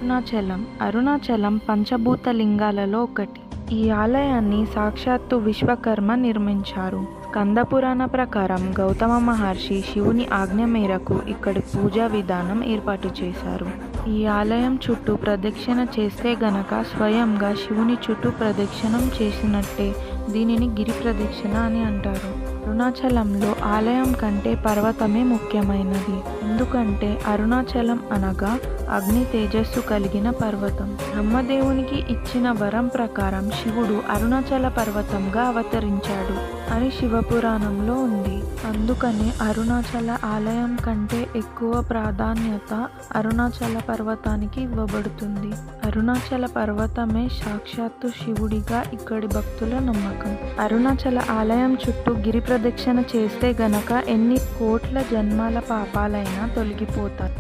అరుణాచలం పంచభూత లింగాలలో ఒకటి. ఈ ఆలయాన్ని సాక్షాత్తు విశ్వకర్మ నిర్మించారు. స్కందపురాణ ప్రకారం గౌతమ మహర్షి శివుని ఆజ్ఞ మేరకు ఇక్కడి పూజా విధానం ఏర్పాటు చేశారు. ఈ ఆలయం చుట్టూ ప్రదక్షిణ చేస్తే గనక స్వయంగా శివుని చుట్టూ ప్రదక్షిణం చేసినట్టే. దీనిని గిరి ప్రదక్షిణ అని అంటారు. అరుణాచలంలో ఆలయం కంటే పర్వతమే ముఖ్యమైనది. ఎందుకంటే అరుణాచలం అనగా అగ్ని తేజస్సు కలిగిన పర్వతం. బ్రహ్మదేవునికి ఇచ్చిన వరం ప్రకారం శివుడు అరుణాచల పర్వతంగా అవతరించాడు అని శివపురాణంలో ఉంది. అందుకని అరుణాచల ఆలయం కంటే ఎక్కువ ప్రాధాన్యత అరుణాచల పర్వతానికి ఇవ్వబడుతుంది. అరుణాచల పర్వతమే సాక్షాత్తు శివుడిగా ఇక్కడి భక్తుల నమ్మకం. అరుణాచల ఆలయం చుట్టూ గిరి ప్రదక్షిణ చేస్తే గనక ఎన్ని కోట్ల జన్మాల పాపాలైనా తొలగిపోతాయి.